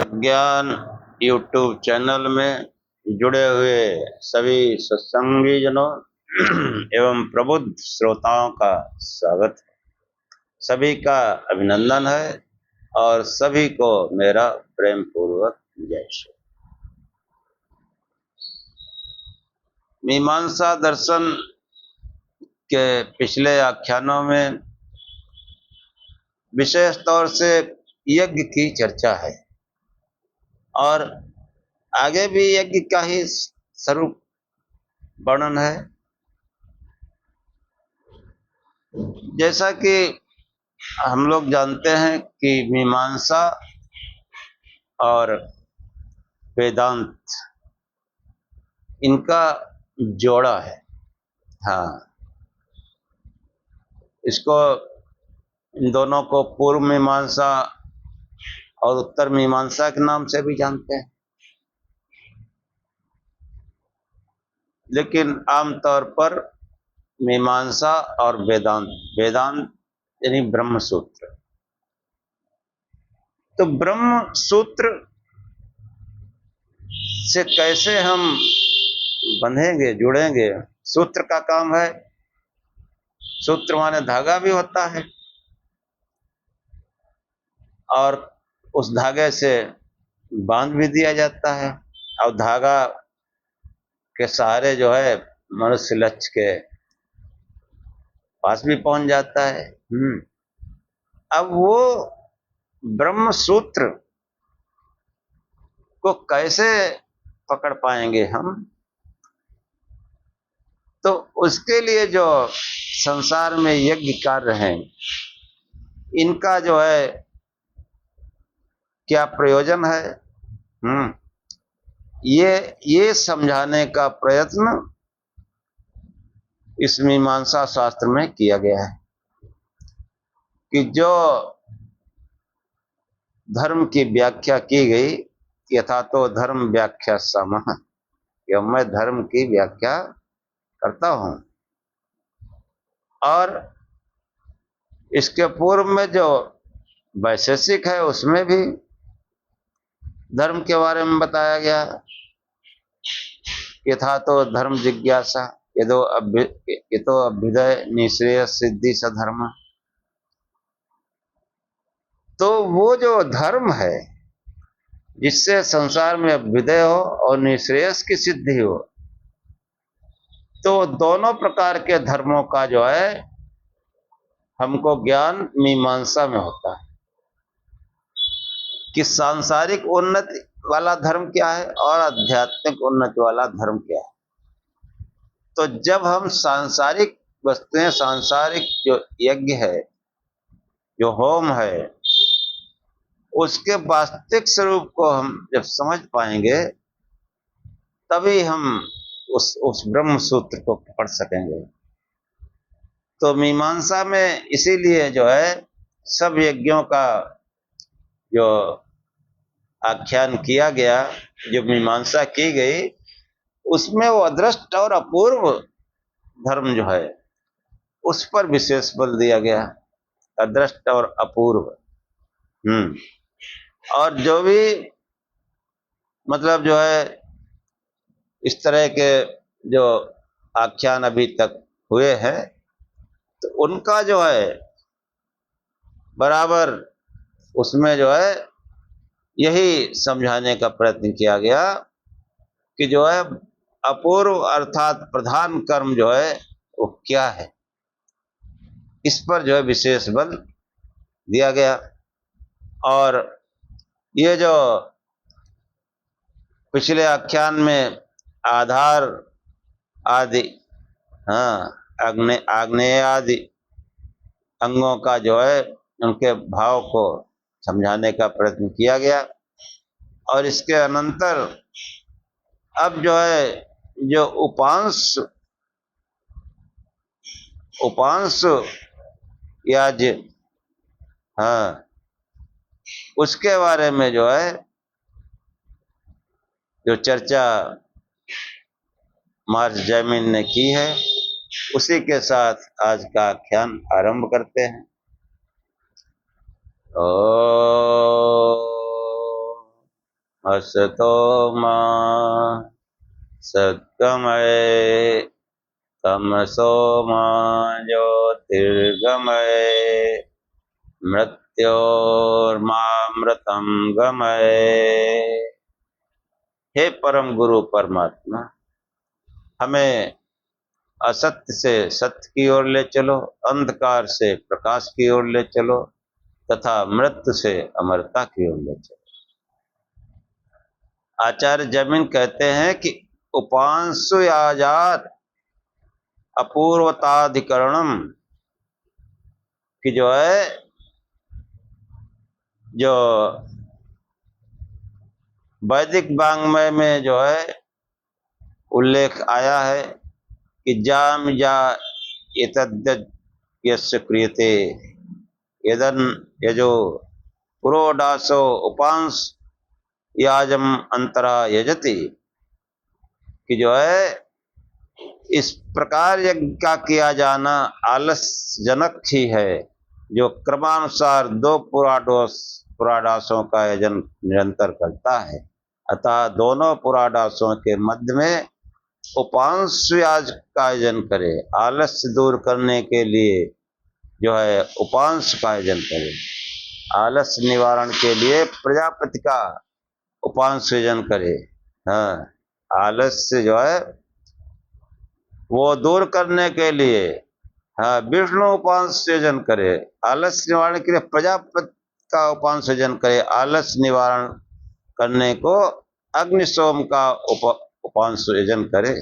ज्ञान YouTube channel में जुड़े हुए सभी सत्संगी जनों एवं प्रबुद्ध श्रोताओं का स्वागत है। सभी का अभिनंदन है और सभी को मेरा प्रेम पूर्वक जय श्री। मीमांसा दर्शन के पिछले आख्यानों में विशेष तौर से यज्ञ की चर्चा है और आगे भी यज्ञ का ही स्वरूप वर्णन है। जैसा कि हम लोग जानते हैं कि मीमांसा और वेदांत इनका जोड़ा है। हाँ, इसको इन दोनों को पूर्व मीमांसा और उत्तर मीमांसा के नाम से भी जानते हैं, लेकिन आमतौर पर मीमांसा और वेदांत, वेदांत यानी ब्रह्म सूत्र। तो ब्रह्म सूत्र से कैसे हम बंधेंगे, जुड़ेंगे? सूत्र का काम है, सूत्र माने धागा भी होता है और उस धागे से बांध भी दिया जाता है और धागा के सहारे जो है मनुष्य लक्ष्य के पास भी पहुंच जाता है। अब वो ब्रह्म सूत्र को कैसे पकड़ पाएंगे हम? तो उसके लिए जो संसार में यज्ञ कार्य हैं, इनका जो है क्या प्रयोजन है, ये समझाने का प्रयत्न इस मीमांसा शास्त्र में किया गया है कि जो धर्म की व्याख्या की गई, यथा तो धर्म व्याख्या समः, मैं धर्म की व्याख्या करता हूं। और इसके पूर्व में जो वैशेषिक है उसमें भी धर्म के बारे में बताया गया, यथा तो धर्म जिज्ञासा ये तो अभ्युदय निश्रेय सिद्धि सधर्म। तो वो जो धर्म है जिससे संसार में अभ्युदय हो और निश्रेयस की सिद्धि हो, तो दोनों प्रकार के धर्मों का जो है हमको ज्ञान मीमांसा में होता है कि सांसारिक उन्नति वाला धर्म क्या है और आध्यात्मिक उन्नति वाला धर्म क्या है। तो जब हम सांसारिक वस्तुएं, सांसारिक जो यज्ञ है, जो होम है, उसके वास्तविक स्वरूप को हम जब समझ पाएंगे, तभी हम उस ब्रह्म सूत्र को पकड़ सकेंगे। तो मीमांसा में इसीलिए जो है सब यज्ञों का जो आख्यान किया गया, जो मीमांसा की गई, उसमें वो अदृष्ट और अपूर्व धर्म जो है उस पर विशेष बल दिया गया, अदृष्ट और अपूर्व। और जो भी मतलब जो है इस तरह के जो आख्यान अभी तक हुए हैं, तो उनका जो है बराबर उसमें जो है यही समझाने का प्रयत्न किया गया कि जो है अपूर्व अर्थात प्रधान कर्म जो है वो क्या है, इस पर जो है विशेष बल दिया गया। और ये जो पिछले आख्यान में आधार आदि, आग्नेय आदि अंगों का जो है उनके भाव को समझाने का प्रयत्न किया गया। और इसके अनंतर अब जो है जो उपांश याज, उसके बारे में जो है जो चर्चा मार्च जैमिन ने की है, उसी के साथ आज का आख्यान आरंभ करते हैं। असतो मा सद्गमय तमसो मा ज्योतिर्गमय मृत्योर्मामृतं गमय। हे परम गुरु परमात्मा, हमें असत्य से सत्य की ओर ले चलो, अंधकार से प्रकाश की ओर ले चलो तथा मृत्यु से अमरता की ओर ले चलो। आचार्य जमीन कहते हैं कि उपांशु आजात अपूर्वताधिकरणम, कि जो है जो वैदिक वाङ्मय में जो है उल्लेख आया है कि जाम या एतद्यज् यस्य क्रियते यदन यजो पुरोडासो उपांश याजम अंतरा यजति, कि जो है इस प्रकार यज्ञ का किया जाना आलस्यजनक ही है, जो क्रमानुसार 2 पुराडासों का यजन निरंतर करता है। अतः दोनों पुराडासों के मध्य में उपांश याज का आयोजन करे। आलस्य दूर करने के लिए जो है उपांश का आयोजन करे, आलस्य निवारण के लिए प्रजापति का उपांश आयोजन करे। हाँ, आलस्य जो है वो दूर करने के लिए हाँ विष्णु उपांश आयोजन करे, आलस्य निवारण के लिए प्रजापति का उपांश आयोजन करे, आलस्य निवारण करने को अग्निशोम का उपांश आयोजन करे।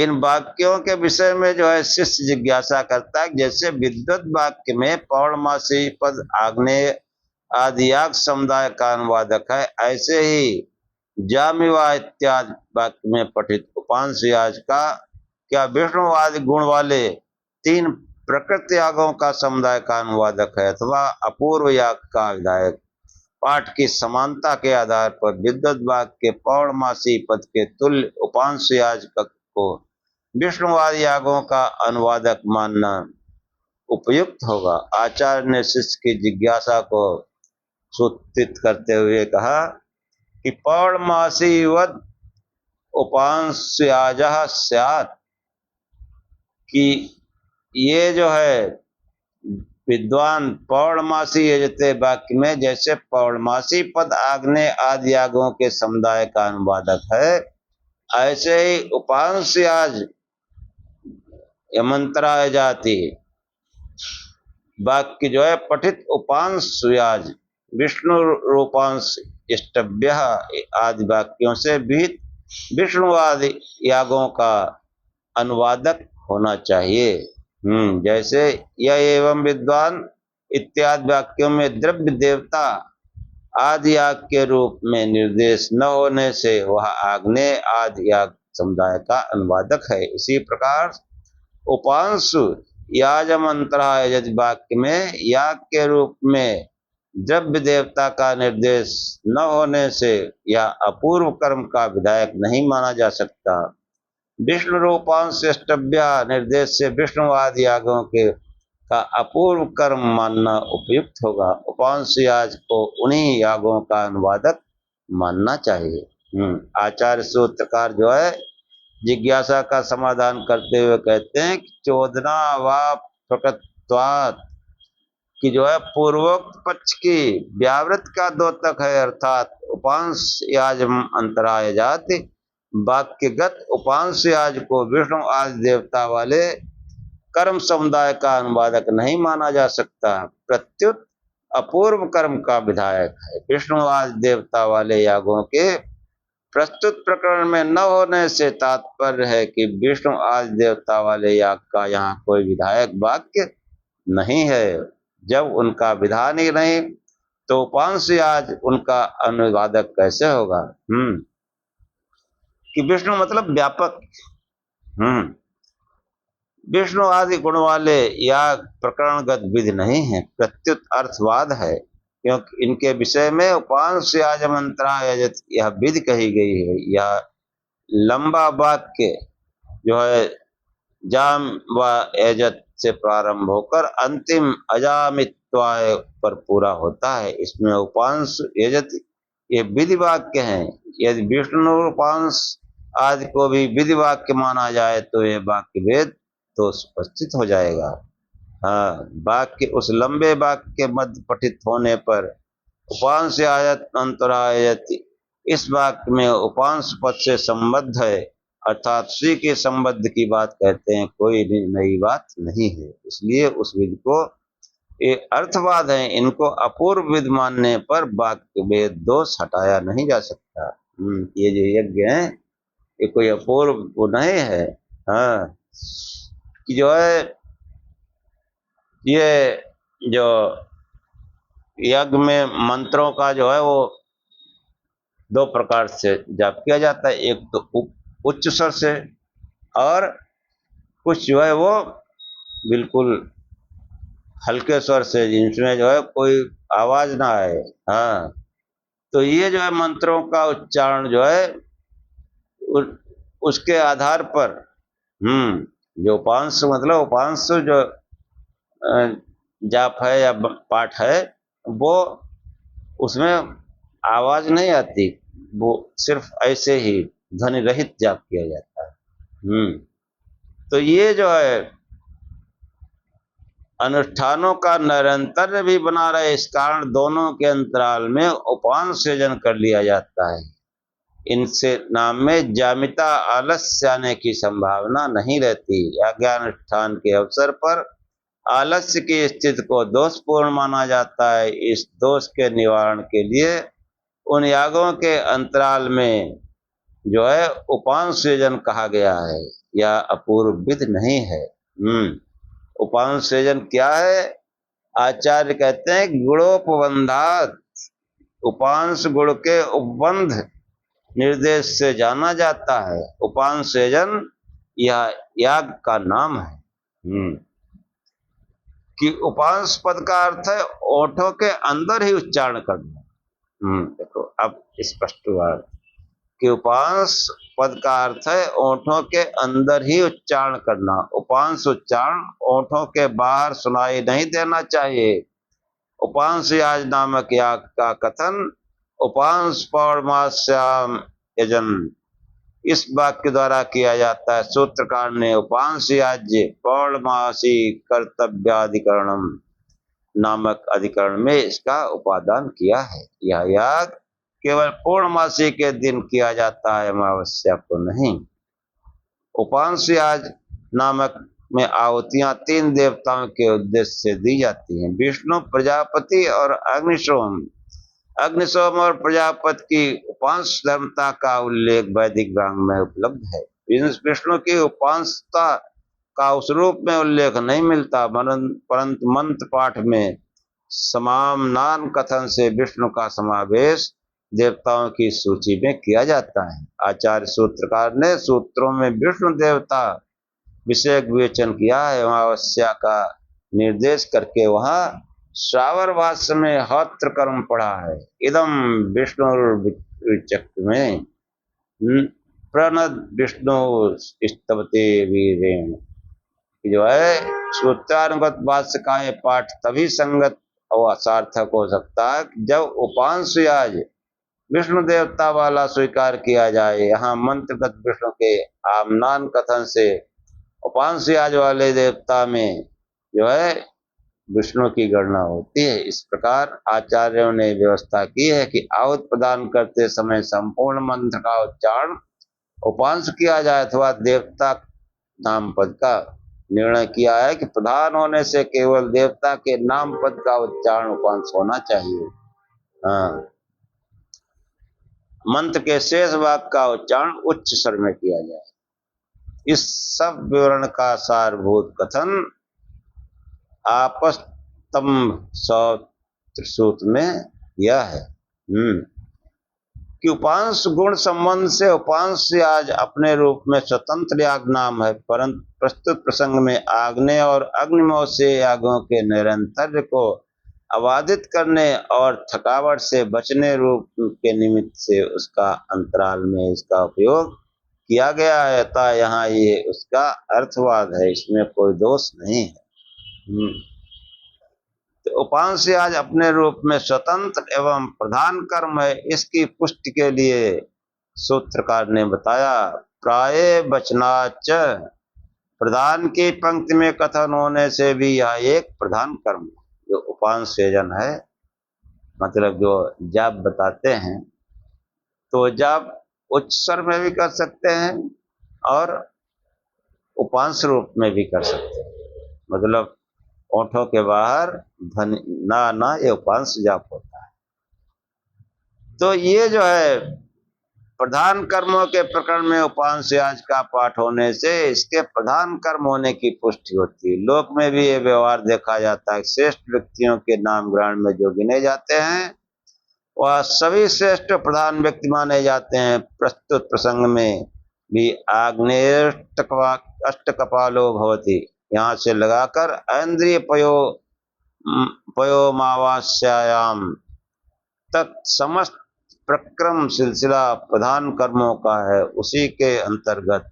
इन वाक्यों के विषय में जो है शिष्य जिज्ञासा करता है, जैसे विद्वत वाक्य में पौर्णमासी पद आग्नेय आदि याग समुदाय का अनुवादक है, ऐसे ही जामिवा इत्यादि वाक्य में पठित उपांश याज का क्या विष्णुवादि गुण वाले 3 प्रकृति यागों का समुदाय का अनुवादक है अथवा अपूर्व याग का विधायक। पाठ की समानता के आधार पर विद्वत वाक्य के पौर्णमासी पद के तुल्य उपांश याज को विष्णुवादी यागों का अनुवादक मानना उपयुक्त होगा। आचार्य ने शिष्य की जिज्ञासा को सूत्रित करते हुए कहा कि पौर्णमासी वद उपांश याजः स्यात्, कि ये जो है विद्वान पौर्णमासी यजते वाक्य में जैसे पौर्णमासी पद आग्नेय आदि यागों के समुदाय का अनुवादक है, ऐसे ही उपांश याज यमंतराय जाति वाक्य जो है पठित उपांश याज विष्णु रूपांश इष्टभ्य आदि वाक्यों से भी विष्णुवादी यागों का अनुवादक होना चाहिए। जैसे यह एवं विद्वान इत्यादि वाक्यों में द्रव्य देवता आदि याग के रूप में निर्देश न होने से वह आग्नेय आदि याग समुदाय का अनुवादक है। इसी प्रकार उपांशु याजमंत्रा यज वाक्य में याग के रूप में द्रव्य देवता का निर्देश न होने से यह अपूर्व कर्म का विधायक नहीं माना जा सकता। विष्णु रूपांश अष्टभ्य निर्देश से विष्णुवादी यागों के का अपूर्व कर्म मानना उपयुक्त होगा। उपांश याज को उन्हीं यागों का अनुवादक मानना चाहिए। आचार्य सूत्रकार जो है जिज्ञासा का समाधान करते हुए कहते हैं कि चोदना व प्रकृत्वात्, कि जो है पूर्वोक्त पक्ष की व्यावृत का द्योतक है, अर्थात उपांश याजम अंतराय जाति वाक्यगत उपांश याज को विष्णु आदि देवता वाले कर्म समुदाय का अनुवादक नहीं माना जा सकता, प्रत्युत अपूर्व कर्म का विधायक है। विष्णु आदि देवता वाले यागों के प्रस्तुत प्रकरण में न होने से तात्पर्य है कि विष्णु आदि देवता वाले याग का यहाँ कोई विधायक वाक्य नहीं है। जब उनका विधान ही नहीं तो उपांश याज उनका अनुवादक कैसे होगा? कि विष्णु मतलब व्यापक। विष्णु आदि गुण वाले याग प्रकरणगत विधि नहीं है, प्रत्युत अर्थवाद है, क्योंकि इनके विषय में उपांश याज मंत्रा यजत यह विधि कही गई है। यह लंबा वाक्य जो है जाम व यजत से प्रारंभ होकर अंतिम अजामित्वाय पर पूरा होता है। इसमें उपांश यजत ये विधि वाक्य हैं। यदि विष्णु उपांश आदि को भी विधि वाक्य माना जाए तो ये वाक्य भेद तो उपस्थित हो जाएगा। हाँ, वाक्य उस लंबे वाक्य के मध्य पठित होने पर उपांश आयत अंतरायत, इस वाक्य में उपांश पद से संबद्ध है, अर्थात श्री के संबद्ध की बात कहते हैं, कोई नई बात नहीं है। इसलिए उस विधि को ये अर्थवाद है, इनको अपूर्व विधि मानने पर वाक्य भेद दोष हटाया नहीं जा सकता। ये जो यज्ञ है ये कोई अपूर्व वो नहीं है। हाँ, कि जो है ये जो यज्ञ में मंत्रों का जो है वो दो प्रकार से जाप किया जाता है। एक तो उच्च स्वर से और कुछ जो है वो बिल्कुल हल्के स्वर से, जिनमें जो है कोई आवाज ना आए। हाँ, तो ये जो है मंत्रों का उच्चारण जो है उसके आधार पर जो उपांश मतलब उपांश जो जाप है या पाठ है वो उसमें आवाज नहीं आती, वो सिर्फ ऐसे ही ध्वनि रहित जाप किया जाता है। तो ये जो है अनुष्ठानों का निरंतर भी बना रहे, इस कारण दोनों के अंतराल में उपांश सृजन कर लिया जाता है। इनसे नाम में जामिता आलस्य आने की संभावना नहीं रहती। यज्ञानुष्ठान के अवसर पर आलस्य की स्थिति को दोषपूर्ण माना जाता है। इस दोष के निवारण के लिए उन यागों के अंतराल में जो है उपांश सृजन कहा गया है। यह अपूर्व विधि नहीं है। उपांश सृजन क्या है? आचार्य कहते हैं गुणोपबंधात, उपांश गुण के उपबंध निर्देश से जाना जाता है। उपांश सृजन यह याग का नाम है। कि उपांश पद का अर्थ है ओठों के अंदर ही उच्चारण करना। देखो अब स्पष्ट हुआ कि उपांश पद का अर्थ है ओठों के अंदर ही उच्चारण करना। उपांश उच्चारण ओठों के बाहर सुनाई नहीं देना चाहिए। उपांश याज नामक याग का कथन उपांश पौर्णमास्याम यजन इस वाक्य द्वारा किया जाता है। सूत्रकार ने उपांश याज्य पौर्णमासी कर्तव्याधिकरणम नामक अधिकरण में इसका उपादान किया है। यह याग केवल पूर्णमासी के दिन किया जाता है, अमावस्या को नहीं। उपांश याज नामक में आहुतियां 3 देवताओं के उद्देश्य से दी जाती हैं, विष्णु, प्रजापति और अग्निशोम। अग्निशोम और प्रजापति की उपांश धर्मता का उल्लेख वैदिक ग्रंथ में उपलब्ध है। विष्णु की उपांशता का उस रूप में उल्लेख नहीं मिलता, परंतु मंत्र पाठ में समामनान कथन से विष्णु का समावेश देवताओं की सूची में किया जाता है। आचार्य सूत्रकार ने सूत्रों में विष्णु देवता विषय विवेचन किया है। अमावस्या का निर्देश करके वहां श्रावण भाष्य में होत्र कर्म पढ़ा है। इदम विष्णु में प्रणद विष्णु स्तवते वीरेण, जो है सूत्रानुगत भाष्य का ये पाठ तभी संगत और सार्थक हो सकता है जब उपांश याज विष्णु देवता वाला स्वीकार किया जाए। यहाँ मंत्रगत विष्णु के आमनान कथन से उपांश याज वाले देवता में जो है विष्णु की गणना होती है। इस प्रकार आचार्यों ने व्यवस्था की है कि आहुति प्रदान करते समय संपूर्ण मंत्र का उच्चारण उपांश किया जाए अथवा देवता नाम पद का निर्णय किया है कि प्रधान होने से केवल देवता के नाम पद का उच्चारण उपांश होना चाहिए। हाँ, मंत्र के शेष भाग का उच्चारण उच्च स्वर में किया जाए। इस सब विवरण का सारभूत कथन आपस्तंभ सूत्र में यह है कि उपांश गुण संबंध से उपांश याज अपने रूप में स्वतंत्र याग नाम है, परंतु प्रस्तुत प्रसंग में आग्नेय और अग्निमोह से यागों के निरंतर को अबाधित करने और थकावट से बचने रूप के निमित्त से उसका अंतराल में इसका उपयोग किया गया है। अतः यहाँ ये उसका अर्थवाद है, इसमें कोई दोष नहीं है। तो उपांश आज अपने रूप में स्वतंत्र एवं प्रधान कर्म है। इसकी पुष्टि के लिए सूत्रकार ने बताया, प्राय वचनाच, प्रधान की पंक्ति में कथन होने से भी यह एक प्रधान कर्म जो उपांश सेजन है, मतलब जो जाप बताते हैं, तो जाप उच्च स्वर में भी कर सकते हैं और उपांश रूप में भी कर सकते हैं। मतलब ओठों के बाहर ध्वनि ना ना, ये उपांश जाप होता है। तो ये जो है प्रधान कर्मों के प्रकरण में उपांश आज का पाठ होने से इसके प्रधान कर्म होने की पुष्टि होती है। लोक में भी ये व्यवहार देखा जाता है। श्रेष्ठ व्यक्तियों के नाम ग्रहण में जो गिने जाते हैं वह सभी श्रेष्ठ प्रधान व्यक्ति माने जाते हैं। प्रस्तुत प्रसंग में भी आग्नेय अष्टकपालो भवति, यहाँ से लगाकर इंद्रिय पयोमावास्यायाम तक समस्त प्रक्रम सिलसिला प्रधान कर्मों का है। उसी के अंतर्गत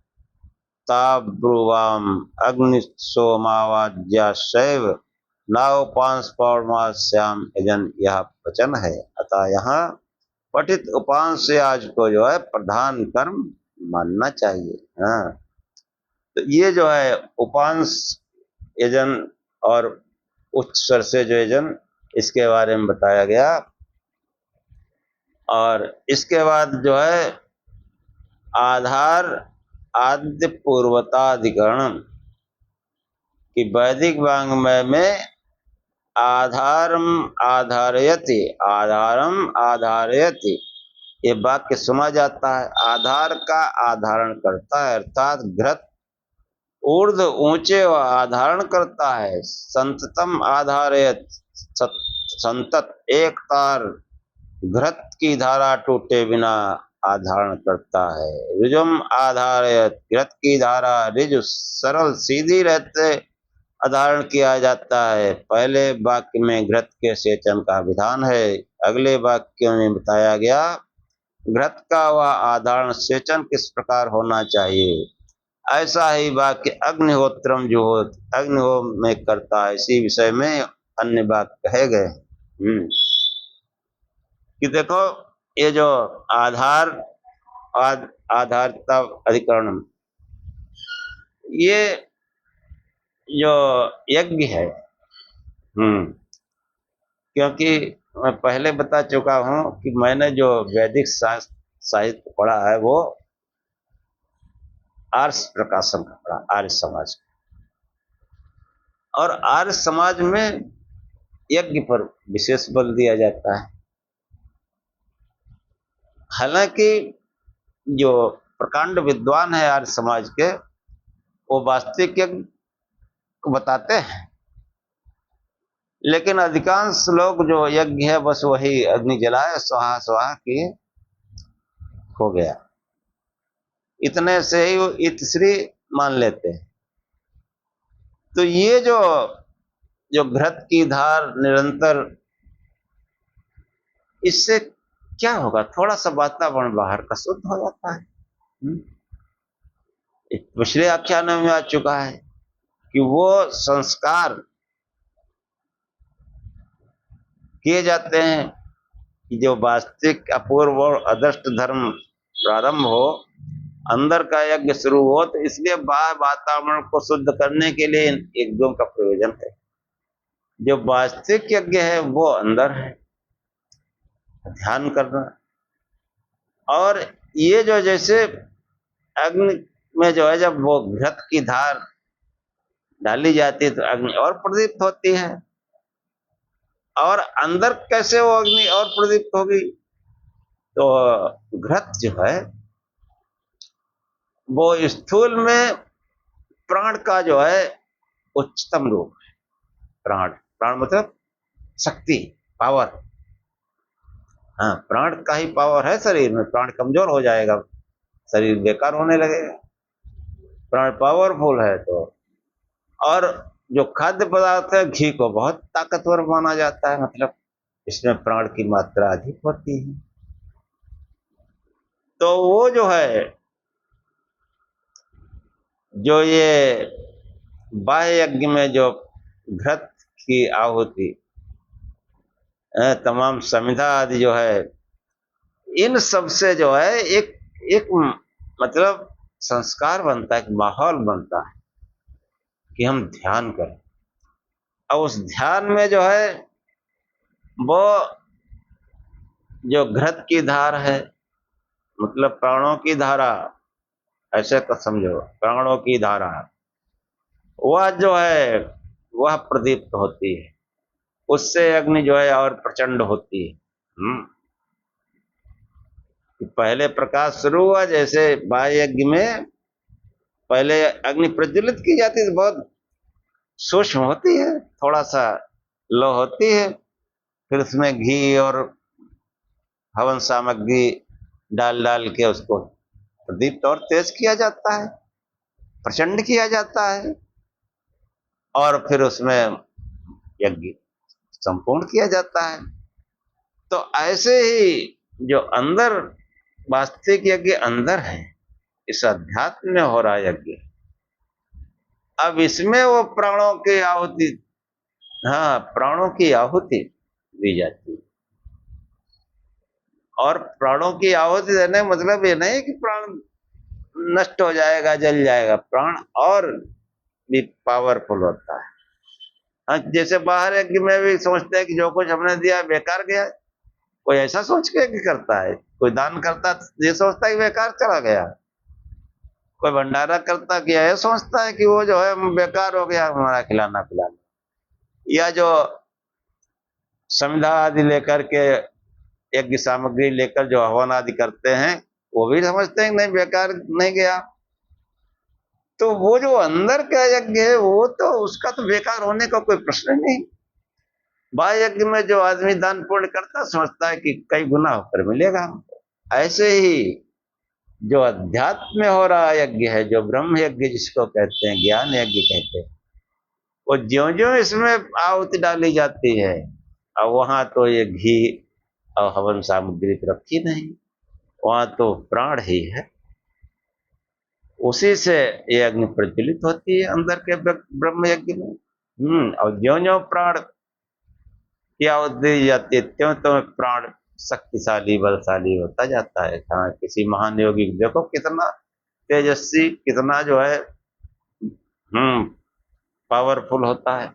ताब्रुवाम अग्नि सोमावाज्या शैव नाउपांस पौर्णमास्याम यजन, यह वचन है। अतः यहाँ पठित उपांश से आज को जो है प्रधान कर्म मानना चाहिए। हाँ, तो ये जो है उपांश यजन और उच्च स्वर से जो यजन, इसके बारे में बताया गया। और इसके बाद जो है आधार आद्य पूर्वताधिकरण कि वैदिक वाङ्मय में आधारम आधारयति, आधारम आधारयति, ये वाक्य सुना जाता है। आधार का आधारण करता है, अर्थात घृत ऊर्ध्व ऊंचे व आधारण करता है। संततम आधारयत, संतत एक तार घृत की धारा टूटे बिना आधारण करता है। ऋजुम आधारयत, घृत की धारा ऋजु सरल सीधी रहते आधारण किया जाता है। पहले वाक्य में घृत के सेचन का विधान है, अगले वाक्य में बताया गया घृत का वह आधारण सेचन किस प्रकार होना चाहिए। ऐसा ही वाक्य अग्निहोत्रम जो अग्निहोत्र में करता है, इसी विषय में अन्य वाक्य कहे गए कि देखो ये जो आधार आधारता अधिकरण, ये जो यज्ञ है, क्योंकि मैं पहले बता चुका हूं कि मैंने जो वैदिक साहित्य पढ़ा है वो आर्ष प्रकाशन का पढ़ा, आर्य समाज का। और आर्य समाज में यज्ञ पर विशेष बल दिया जाता है। हालांकि जो प्रकांड विद्वान है आर्य समाज के, वो वास्तविक यज्ञ को बताते हैं, लेकिन अधिकांश लोग जो यज्ञ है बस वही अग्नि जलाए स्वाहा स्वाहा किए हो गया, इतने से ही वो इतश्री मान लेते हैं। तो ये जो घृत की धार निरंतर, इससे क्या होगा, थोड़ा सा वातावरण बाहर का शुद्ध हो जाता है। पिछले आख्यानों में आ चुका है कि वो संस्कार किए जाते हैं कि जो वास्तविक अपूर्व और अदृष्ट धर्म प्रारंभ हो, अंदर का यज्ञ शुरू हो, तो इसलिए बाहर वातावरण को शुद्ध करने के लिए यज्ञों का प्रयोजन है। जो वास्तविक यज्ञ है वो अंदर है, ध्यान करना। और ये जो जैसे अग्नि में जो है जब वो घृत की धार डाली जाती है तो अग्नि और प्रदीप्त होती है, और अंदर कैसे वो अग्नि और प्रदीप्त होगी, तो घृत जो है वो स्थूल में प्राण का जो है उच्चतम रूप है। प्राण मतलब शक्ति, पावर। हाँ, प्राण का ही पावर है शरीर में। प्राण कमजोर हो जाएगा, शरीर बेकार होने लगेगा। प्राण पावरफुल है। तो और जो खाद्य पदार्थ है, घी को बहुत ताकतवर माना जाता है, मतलब इसमें प्राण की मात्रा अधिक होती है। तो वो जो है, जो ये बाह्य यज्ञ में जो घृत की आहुति तमाम समिधा आदि जो है, इन सब से जो है एक एक मतलब संस्कार बनता है, एक माहौल बनता है कि हम ध्यान करें। और उस ध्यान में जो है वो जो घृत की धार है, मतलब प्राणों की धारा, ऐसे तो समझो प्राणों की धारा, वह जो है वह प्रदीप्त होती है, उससे अग्नि जो है और प्रचंड होती है। पहले प्रकाश शुरू हुआ, जैसे बाह्य यज्ञ में पहले अग्नि प्रज्वलित की जाती है, बहुत सूक्ष्म होती है, थोड़ा सा लो होती है, फिर उसमें घी और हवन सामग्री डाल डाल के उसको प्रदीप्त और तेज किया जाता है, प्रचंड किया जाता है, और फिर उसमें यज्ञ संपूर्ण किया जाता है। तो ऐसे ही जो अंदर वास्तविक यज्ञ अंदर है, इस अध्यात्म में हो रहा यज्ञ, अब इसमें वो प्राणों की आहुति, हाँ प्राणों की आहुति दी जाती है। और प्राणों की आहुति देने मतलब ये नहीं कि प्राण नष्ट हो जाएगा, जल जाएगा, प्राण और भी पावरफुल होता है। हाँ, जैसे बाहर यज्ञ में भी सोचते हैं कि जो कुछ हमने दिया बेकार गया, कोई ऐसा सोच के यज्ञ करता है, कोई दान करता है ये सोचता है कि बेकार चला गया, कोई भंडारा करता कि यह सोचता है कि वो जो है बेकार हो गया हमारा खिलाना पिलाना, या जो समिधा आदि लेकर के यज्ञ सामग्री लेकर जो हवन आदि करते हैं, वो भी समझते हैं नहीं बेकार नहीं गया। तो वो जो अंदर का यज्ञ है वो तो उसका तो बेकार होने का कोई प्रश्न नहीं। बाह्य यज्ञ में जो आदमी दान पुण्य करता समझता है कि कई गुना होकर मिलेगा। ऐसे ही जो अध्यात्म में हो रहा यज्ञ है, जो ब्रह्म यज्ञ जिसको कहते हैं, ज्ञान यज्ञ कहते हैं, वो ज्यो ज्यो इसमें आहुति डाली जाती है, और वहां तो ये घी और हवन सामग्री तो रखी नहीं, वहां तो प्राण ही है, उसी से ये अग्नि प्रज्वलित होती है अंदर के ब्रह्म यज्ञ में। और ज्यो ज्यो प्राण की आहुति दी जाती है, त्यों त्यों प्राण शक्तिशाली बलशाली होता जाता है। हाँ, किसी महान योगी देखो कितना तेजस्वी, कितना जो है पावरफुल होता है,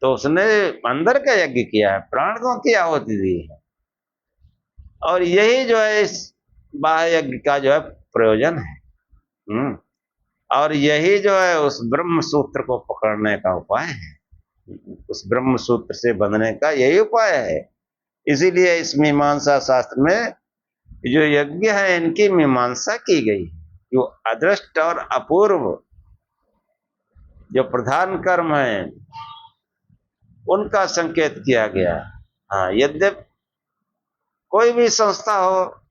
तो उसने अंदर का यज्ञ किया है, प्राणों की आहुति दी है। और यही जो है इस बाह्य यज्ञ का जो है प्रयोजन है। और यही जो है उस ब्रह्म सूत्र को पकड़ने का उपाय है, उस ब्रह्म सूत्र से बंधने का यही उपाय है। इसीलिए इस मीमांसा शास्त्र में जो यज्ञ है इनकी मीमांसा की गई, जो अदृष्ट और अपूर्व जो प्रधान कर्म है उनका संकेत किया गया। हाँ, यद्यप कोई भी संस्था हो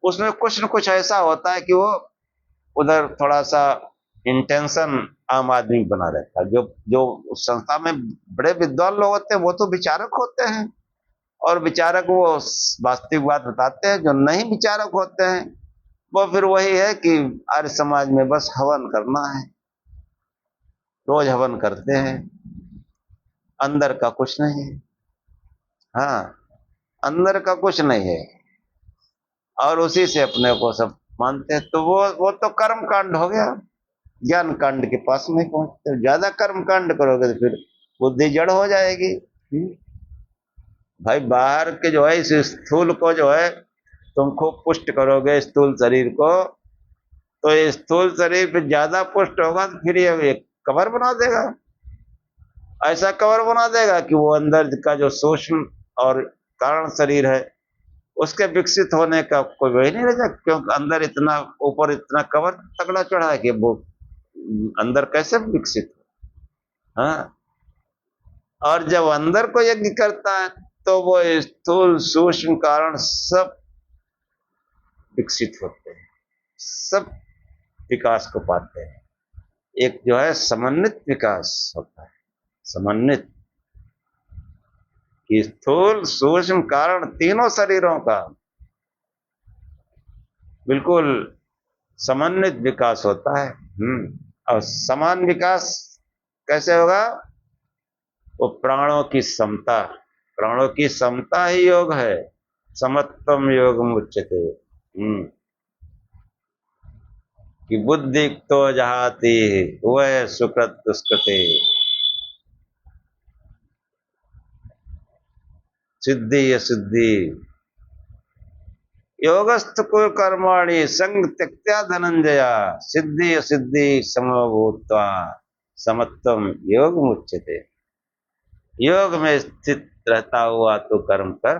उसमें कुछ न कुछ ऐसा होता है कि वो उधर थोड़ा सा इंटेंशन आम आदमी बना रहता है। जो जो उस संस्था में बड़े विद्वान लोग होते हैं वो तो विचारक होते हैं, और विचारक वो वास्तविक बात बताते हैं। जो नहीं विचारक होते हैं वो फिर वही है कि आर्य समाज में बस हवन करना है, रोज हवन करते हैं, अंदर का कुछ नहीं है। हाँ, अंदर का कुछ नहीं है, और उसी से अपने को सब मानते हैं। तो वो तो कर्म कांड हो गया, ज्ञान कांड के पास नहीं पहुंचते। ज्यादा कर्म कांड करोगे तो फिर बुद्धि जड़ हो जाएगी। भाई बाहर के जो है इस स्थूल को जो है तुम खूब पुष्ट करोगे, स्थूल शरीर को, तो ये स्थूल शरीर पे ज्यादा पुष्ट होगा तो फिर ये कवर बना देगा, ऐसा कवर बना देगा कि वो अंदर का जो सूक्ष्म और कारण शरीर है उसके विकसित होने का कोई वही नहीं रहेगा, क्योंकि अंदर इतना ऊपर इतना कवर तगड़ा चढ़ा है कि वो अंदर कैसे विकसित हो। हाँ, और जब अंदर को यज्ञ करता है तो वो स्थूल सूक्ष्म कारण सब विकसित होते हैं, सब विकास को पाते हैं। एक जो है समन्वित विकास होता है, समन्वित, कि स्थूल सूक्ष्म कारण तीनों शरीरों का बिल्कुल समन्वित विकास होता है। और समान विकास कैसे होगा? वो प्राणों की समता प्राणों की समता ही योग है। समत्वम योग मुच्यते। कि बुद्धि तो जहाती वह सुकृत दुष्कृते सिद्धि असिद्धि योगस्थ कुल कर्माणि संग त्यक्त्या धनंजया सिद्धि असिद्धि समभूत्वा समत्वम योग मुच्यते। योग में स्थित रहता हुआ तो कर्म कर।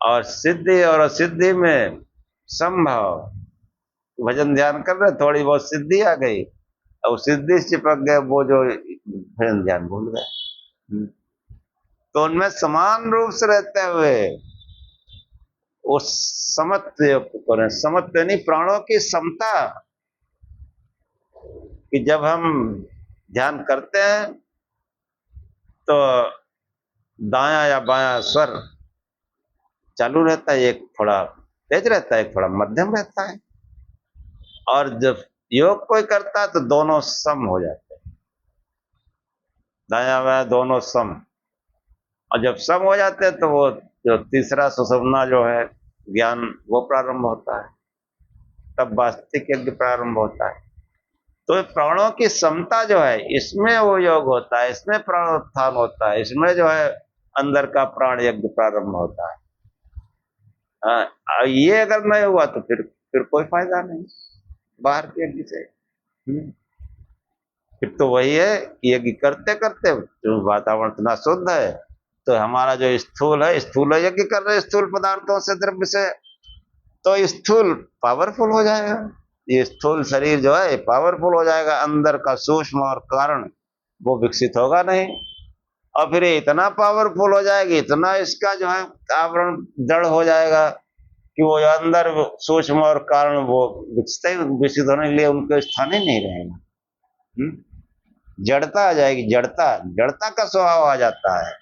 और सिद्धि और असिद्धि में संभव। भजन ध्यान कर रहे, थोड़ी बहुत सिद्धि आ गई और सिद्धि से चिपक गए, वो जो भजन ध्यान भूल गए। तो उनमें समान रूप से रहते हुए वो समत्व करें। समत्व यानी प्राणों की समता, कि जब हम ध्यान करते हैं तो दायां या बायां स्वर चालू रहता है, एक थोड़ा तेज रहता है, एक थोड़ा मध्यम रहता है। और जब योग कोई करता है तो दोनों सम हो जाते हैं, दायां बायां दोनों सम। और जब सम हो जाते हैं तो वो जो तीसरा सुषुम्ना जो है ज्ञान, वो प्रारंभ होता है, तब वास्तविक यज्ञ प्रारंभ होता है। तो प्राणों की समता जो है, इसमें वो योग होता है, इसमें प्राणोत्थान होता है, इसमें जो है अंदर का प्राण यज्ञ प्रारंभ होता है। ये अगर नहीं हुआ तो फिर कोई फायदा नहीं बाहर के यज्ञ से। फिर तो वही है कि यज्ञ करते करते जो वातावरण इतना शुद्ध है, तो हमारा जो स्थूल है, स्थूल यज्ञ कर रहे स्थूल पदार्थों से, द्रव्य से, तो स्थूल पावरफुल हो जाएगा। ये स्थूल शरीर जो है पावरफुल हो जाएगा, अंदर का सूक्ष्म और कारण वो विकसित होगा नहीं। और फिर इतना पावरफुल हो जाएगी, इतना इसका जो है आवरण दृढ़ हो जाएगा कि वो अंदर सूक्ष्म और कारण वो विकसित होने के लिए उनके स्थान ही नहीं रहेगा। जड़ता आ जाएगी, जड़ता का स्वभाव आ जाता है।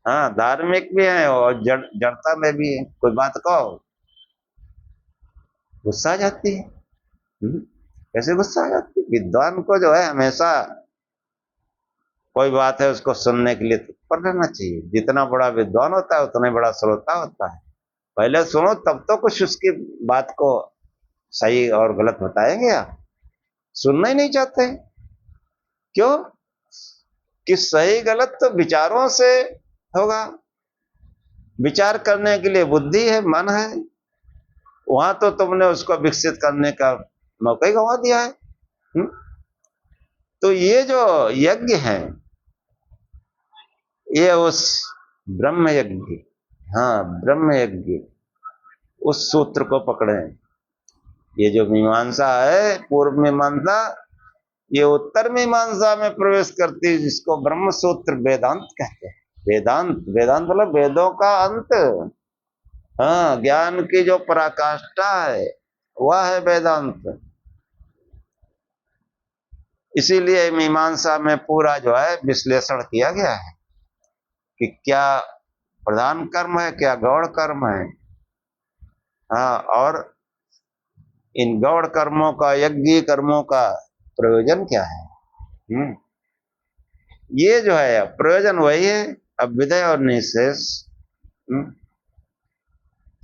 हाँ, धार्मिक भी है और जड़ता में भी है। कोई बात कहो गुस्सा आ जाती है। कैसे गुस्सा आ जाती है? विद्वान को जो है हमेशा कोई बात है उसको सुनने के लिए तत्पर रहना चाहिए। जितना बड़ा विद्वान होता है उतना बड़ा श्रोता होता है। पहले सुनो तब तो कुछ उसकी बात को सही और गलत बताएंगे। आप सुनना ही नहीं चाहते, क्यों? कि सही गलत तो विचारों से होगा। विचार करने के लिए बुद्धि है, मन है, वहां तो तुमने उसको विकसित करने का मौका ही गंवा दिया है। तो ये जो यज्ञ है ये उस ब्रह्म यज्ञ, हाँ ब्रह्म यज्ञ, उस सूत्र को पकड़े। ये जो मीमांसा है, पूर्व मीमांसा, ये उत्तर मीमांसा में प्रवेश करती है, जिसको ब्रह्म सूत्र वेदांत कहते हैं। वेदांत, वेदांत मतलब वेदों का अंत। हाँ, ज्ञान की जो पराकाष्ठा है वह है वेदांत। इसीलिए मीमांसा में पूरा जो है विश्लेषण किया गया है कि क्या प्रधान कर्म है, क्या गौण कर्म है। हाँ, और इन गौण कर्मों का, यज्ञ कर्मों का प्रयोजन क्या है। ये जो है प्रयोजन वही है, अभ्युदय और निशेष।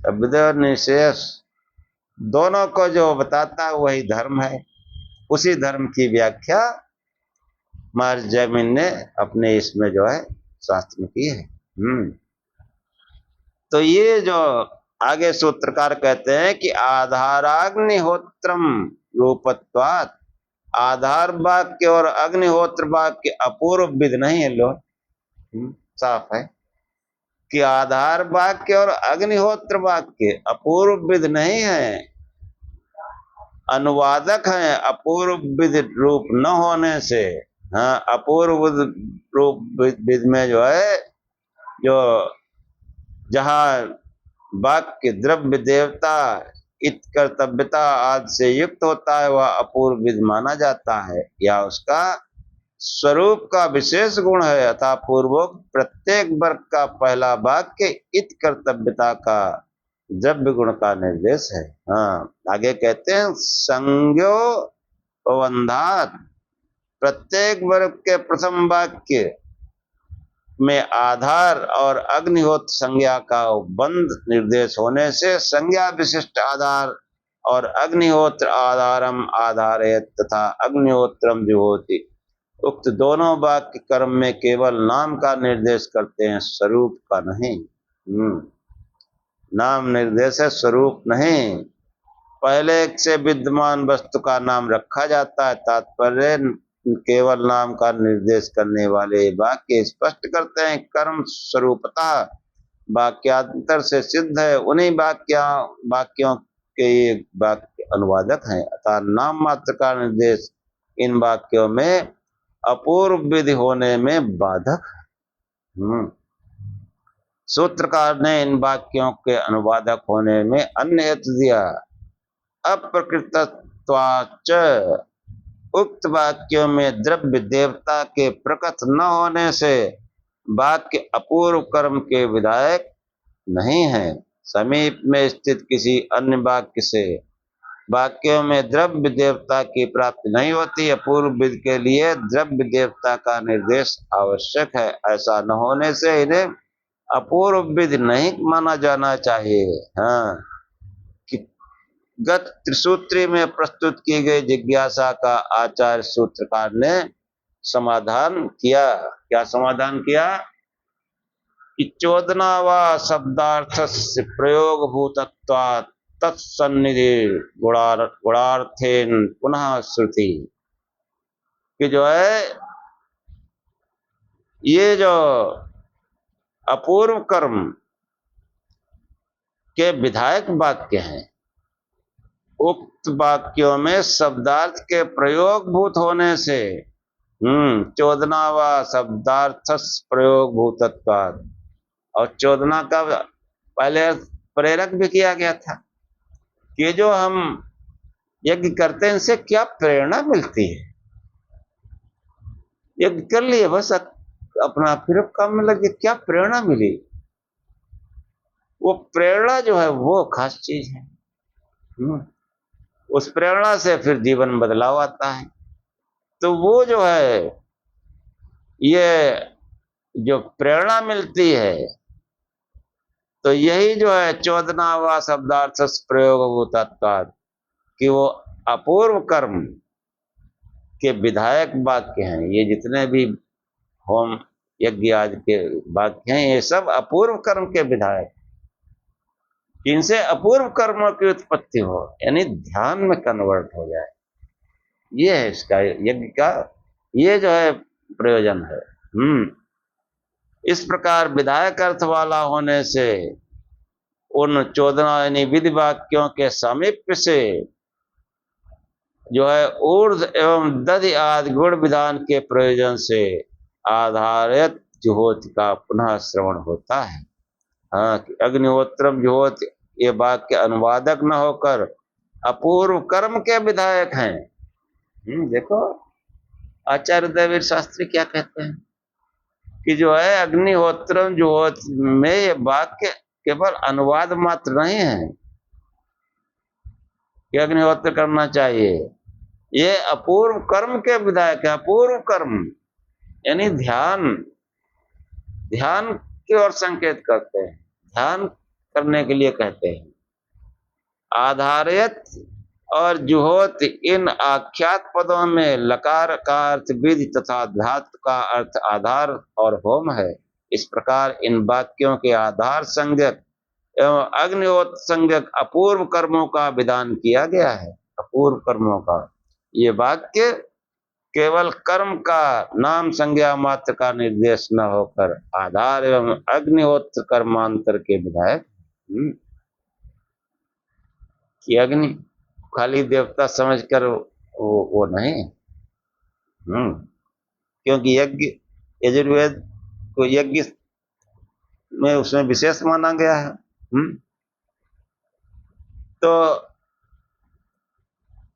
अभ्युदय और निशेष दोनों को जो बताता है वही धर्म है। उसी धर्म की व्याख्या महर्षि जैमिनि ने अपने इसमें जो है शास्त्र में की है। तो ये जो आगे सूत्रकार कहते हैं कि आधाराग्निहोत्रम रूपत्वात्, आधार वाक्य और अग्निहोत्र वाक्य अपूर्व विध नहीं है। लो साफ है कि आधार वाक्य और अग्निहोत्र वाक्य अपूर्व विध नहीं है, अनुवादक है अपूर्व विध रूप न होने से। हाँ, अपूर्व रूप विध में जो है, जो जहाँ वाक्य द्रव्य देवता इत कर्तव्यता आदि से युक्त होता है वह अपूर्व विध माना जाता है, या उसका स्वरूप का विशेष गुण है। अतः पूर्वोक्त प्रत्येक वर्ग का पहला वाक्य इत कर्तव्यता का द्रव्य गुण का निर्देश है। हाँ, आगे कहते हैं संज्ञो पवंधात, प्रत्येक वर्ग के प्रथम वाक्य में आधार और अग्निहोत्र संज्ञा का बंध निर्देश होने से संज्ञा विशिष्ट आधार और अग्निहोत्र आधारम आधारयत तथा अग्निहोत्रम जुहोति उक्त दोनों वाक्य कर्म में केवल नाम का निर्देश करते हैं, स्वरूप का नहीं। नाम निर्देश है, स्वरूप नहीं। पहले से विद्यमान वस्तु का नाम रखा जाता है, तात्पर्य केवल नाम का निर्देश करने वाले वाक्य स्पष्ट करते हैं। कर्म स्वरूपतः वाक्यांतर से सिद्ध है, उन्हीं वाक्यों के ये वाक्य अनुवादक हैं, अतः नाम मात्र का निर्देश इन वाक्यों में अपूर्व विधि होने में बाधक है। सूत्रकार ने इन वाक्यों के अनुवादक होने में अन्य हेतु दिया। अप्रकृतत्वाच्च उक्त वाक्यों में द्रव्य देवता के प्रकट न होने से वाक्य अपूर्व कर्म के विधायक नहीं है। समीप में स्थित किसी अन्य वाक्य से वाक्यों में द्रव्य देवता की प्राप्ति नहीं होती। अपूर्व विधि के लिए द्रव्य देवता का निर्देश आवश्यक है। ऐसा न होने से इन्हें अपूर्व विधि नहीं माना जाना चाहिए। हाँ, गत त्रिसूत्री में प्रस्तुत की गई जिज्ञासा का आचार्य सूत्रकार ने समाधान किया। क्या समाधान किया? कि चोदना व शब्दार्थ से प्रयोग भूतत्वात् तत्सन्निधि गुणार्थेन पुनः श्रुति, कि जो है ये जो अपूर्व कर्म के विधायक वाक्य हैं, उक्त वाक्यों में शब्दार्थ के प्रयोग भूत होने से चोदना व शब्दार्थ प्रयोग भूतत्वात्, और चोदना का पहले प्रेरक भी किया गया था कि जो हम यज्ञ करते हैं इनसे क्या प्रेरणा मिलती है। यज्ञ कर लिए बस अपना फिर काम में लगे, क्या प्रेरणा मिली। वो प्रेरणा जो है वो खास चीज है। उस प्रेरणा से फिर जीवन बदलाव आता है। तो वो जो है ये जो प्रेरणा मिलती है, तो यही जो है चोदना व शब्दार्थ प्रयोग भूतत्वात्, कि वो अपूर्व कर्म के विधायक वाक्य हैं। ये जितने भी होम यज्ञ आदि के वाक्य हैं, ये सब अपूर्व कर्म के विधायक। इनसे अपूर्व कर्मों की उत्पत्ति हो, यानी ध्यान में कन्वर्ट हो जाए, ये है इसका यज्ञ का ये जो है प्रयोजन है। इस प्रकार विधायक अर्थ वाला होने से उन चोदना यानी विधि वाक्यों के सामीप्य से जो है ऊर्ध्व एवं दधि आदि गुण विधान के प्रयोजन से आधारित जुहोति का पुनः श्रवण होता है। हाँ, कि अग्निहोत्रम जुहोति ये वाक्य अनुवादक न होकर अपूर्व कर्म के विधायक हैं। देखो आचार्य देवीर शास्त्री क्या कहते हैं कि जो है अग्निहोत्रम जुहोति में ये वाक्य केवल अनुवाद मात्र नहीं है कि अग्निहोत्र करना चाहिए, ये अपूर्व कर्म के विधायक है। अपूर्व कर्म यानी ध्यान की ओर संकेत करते हैं, ध्यान करने के लिए कहते हैं। आधारित और जुहोत इन आख्यात पदों में लकार का अर्थ विधि तथा धातु का अर्थ आधार और होम है। इस प्रकार इन वाक्यों के आधार संज्ञक एवं अग्निहोत्र संज्ञक अपूर्व कर्मों का विधान किया गया है। अपूर्व कर्मों का ये वाक्य केवल कर्म का नाम संज्ञा मात्र का निर्देश न होकर आधार एवं अग्निहोत्र कर्मांतर के विधायक। कि अग्नि खाली देवता समझकर वो नहीं, क्योंकि यज्ञ यजुर्वेद को यज्ञ में उसमें विशेष माना गया है। तो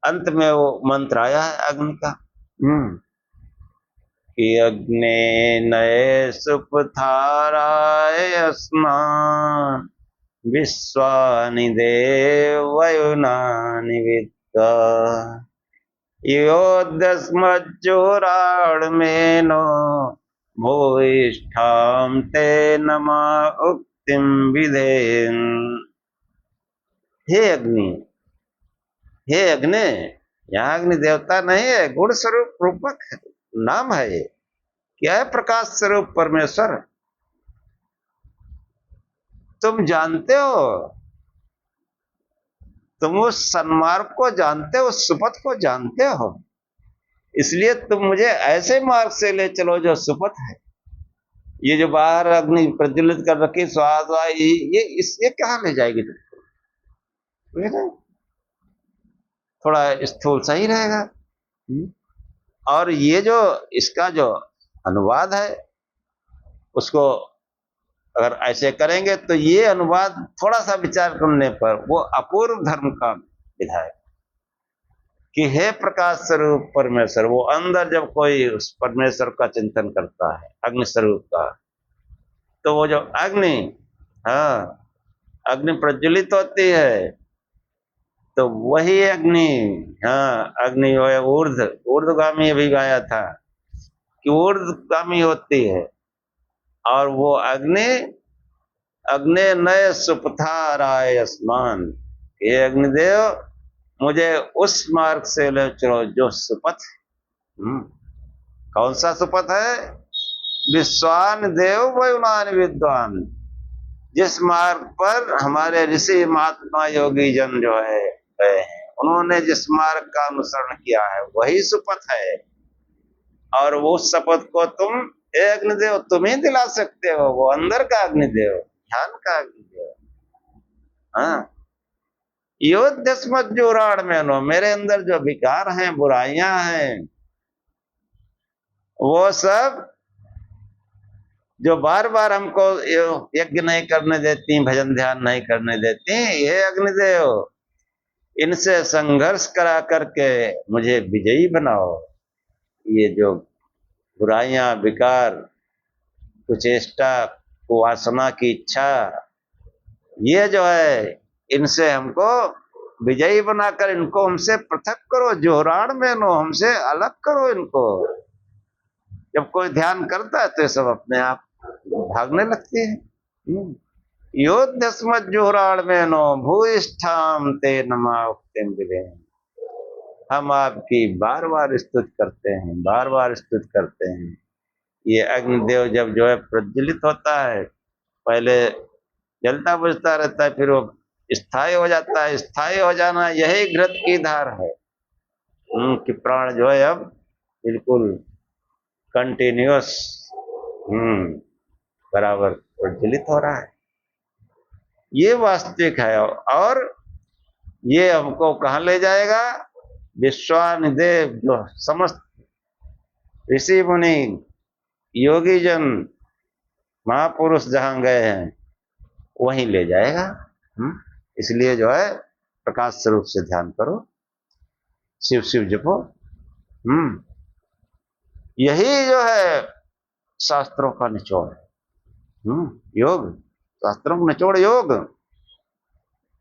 अंत में वो मंत्र आया है अग्नि का कि अग्ने नये सुपथाराय स्नान विश्वानि देवयुनानि विद्या योदस्मज्जोराणमेनो भूयिष्ठां ते नमा उक्तिं विधेन्। हे अग्नि, हे अग्नि, यहाँ अग्नि देवता नहीं है, गुण स्वरूप रूपक है, नाम है ये। क्या है? प्रकाश स्वरूप परमेश्वर। तुम जानते हो, तुम उस सन्मार्ग को जानते हो, उस सुपथ को जानते हो, इसलिए तुम मुझे ऐसे मार्ग से ले चलो जो सुपथ है। ये जो बाहर अग्नि प्रज्वलित कर रखी स्वाद, ये इससे कहाँ ले जाएगी तुमको? थोड़ा स्थूल सही रहेगा। और ये जो इसका जो अनुवाद है, उसको अगर ऐसे करेंगे तो ये अनुवाद थोड़ा सा विचार करने पर वो अपूर्व धर्म का विधायक कि हे प्रकाश स्वरूप परमेश्वर। वो अंदर जब कोई उस परमेश्वर का चिंतन करता है, अग्नि स्वरूप का, तो वो जो अग्नि, हाँ, अग्नि प्रज्वलित होती है, तो वही अग्नि, हाँ, अग्नि वो ऊर्ध्वगामी अभी गाया था कि ऊर्ध्वगामी होती है। और वो अग्नि, अग्नि नय सुपथाराय आसमान, ये अग्निदेव मुझे उस मार्ग से ले चलो जो सुपथ। कौन सा सुपथ है? विश्वान देव वयुनान विद्वान, जिस मार्ग पर हमारे ऋषि महात्मा योगी जन जो है गए हैं, उन्होंने जिस मार्ग का अनुसरण किया है वही सुपथ है। और वो शपथ को तुम, हे अग्निदेव, तुम ही दिला सकते हो। वो अंदर का अग्निदेव, ध्यान का अग्निदेव। हाँ, योद्यस्मज्जोराण में नो, मेरे अंदर जो विकार हैं, बुराइयां हैं, वो सब जो बार बार हमको यज्ञ नहीं करने देती, भजन ध्यान नहीं करने देती, ये अग्निदेव, इनसे संघर्ष करा करके मुझे विजयी बनाओ। ये जो बुराइयां, विकार, कुचेष्टा, कुवासना की इच्छा, ये जो है, इनसे हमको विजयी बनाकर इनको हमसे पृथक करो। जोहराण में नो, हमसे अलग करो इनको। जब कोई ध्यान करता है तो ये सब अपने आप भागने लगते हैं। योद्यस्मत् जोहराण में नो भूयिष्ठाम ते नमा उक्तिम विधेन। हम आपकी बार बार स्तुति करते हैं, बार बार स्तुति करते हैं। ये अग्निदेव जब जो है प्रज्वलित होता है, पहले जलता बुझता रहता है, फिर वो स्थायी हो जाता है। स्थायी हो जाना यही घृत की धार है कि प्राण जो है अब बिल्कुल कंटिन्यूअस बराबर प्रज्वलित हो रहा है। ये वास्तविक है। और ये हमको कहाँ ले जाएगा? विश्वानिदेव, जो समस्त ऋषि मुनि योगी जन महापुरुष जहां गए हैं वहीं ले जाएगा। इसलिए जो है प्रकाश स्वरूप से ध्यान करो, शिव शिव जपो। यही जो है शास्त्रों का निचोड़ है। योग, शास्त्रों का निचोड़ योग।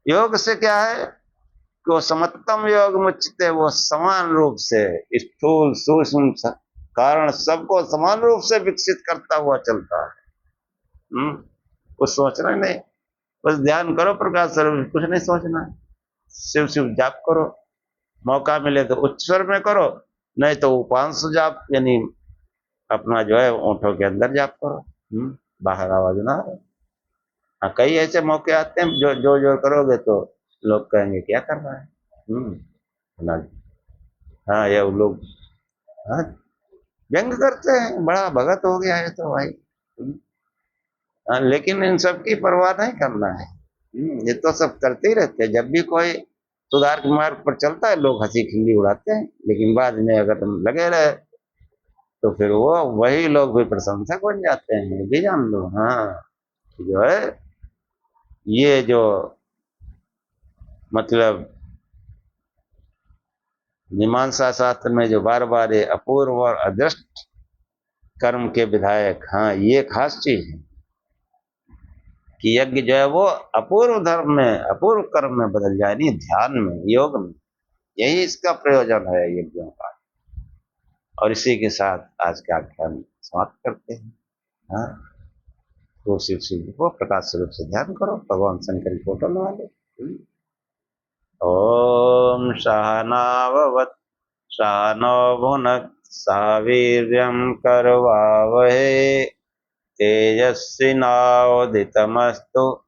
योग से क्या है कि वो समत्तम योग मुच्यते, वो समान रूप से स्थूल सूक्ष्म कारण सबको समान रूप से विकसित करता हुआ चलता है। कुछ सोचना नहीं, बस ध्यान करो प्रकाश स्वरूप, कुछ नहीं सोचना। शिव शिव जाप करो, मौका मिले तो उच्च स्वर में करो, नहीं तो उपांश जाप, यानी अपना जो है ओंठों के अंदर जाप करो, बाहर आवाज ना आए। हाँ, कई ऐसे मौके आते हैं जो जो जो करोगे तो लोग कहेंगे क्या कर रहा है। हाँ, ये लोग हाँ व्यंग करते हैं, बड़ा भगत हो गया है तो भाई। लेकिन इन सब की परवाह नहीं करना है। ये तो सब करते ही रहते हैं। जब भी कोई सुधार के मार्ग पर चलता है, लोग हंसी खिल्ली उड़ाते हैं, लेकिन बाद में अगर हम लगे रहे तो फिर वो वही लोग भी प्रशंसक बन जाते हैं। ये भी जान लो। हाँ, जो है ये जो मतलब मीमांसा शास्त्र में जो बार बार ये अपूर्व और अदृष्ट कर्म के विधायक, हाँ, ये खास चीज है कि यज्ञ जो है वो अपूर्व धर्म में, अपूर्व कर्म में बदल जाए, नहीं ध्यान में, योग में। यही इसका प्रयोजन है यज्ञों का। और इसी के साथ आज का आख्यान समाप्त करते हैं। हाँ, तो शिव को प्रकाश स्वरूप से ध्यान करो, भगवान शंकर की फोटो लगा लो। ओम सहनाववत् सहनौ भुनक्तु सह वीर्यं करवावहै तेजस्विनावधीतमस्तु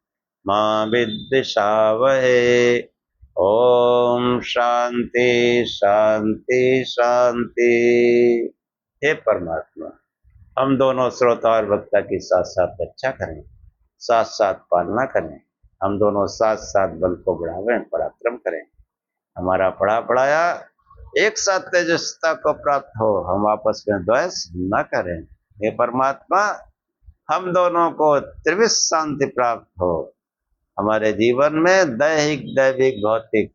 मा विद्विषावहै। ओम शांति शांति शांति। हे परमात्मा, हम दोनों श्रोता और वक्ता की साथ साथ रक्षा करें, साथ साथ पालना करें, हम दोनों साथ साथ बल को बढ़ावें, पराक्रम करें, हमारा पढ़ा पढ़ाया एक साथ तेजस्विता को प्राप्त हो, हम आपस में द्वेष न करें। हे परमात्मा, हम दोनों को त्रिविध शांति प्राप्त हो, हमारे जीवन में दैहिक दैविक भौतिक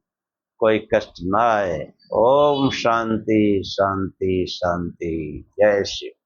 कोई कष्ट न आए। ओम शांति शांति शांति। जय शिव।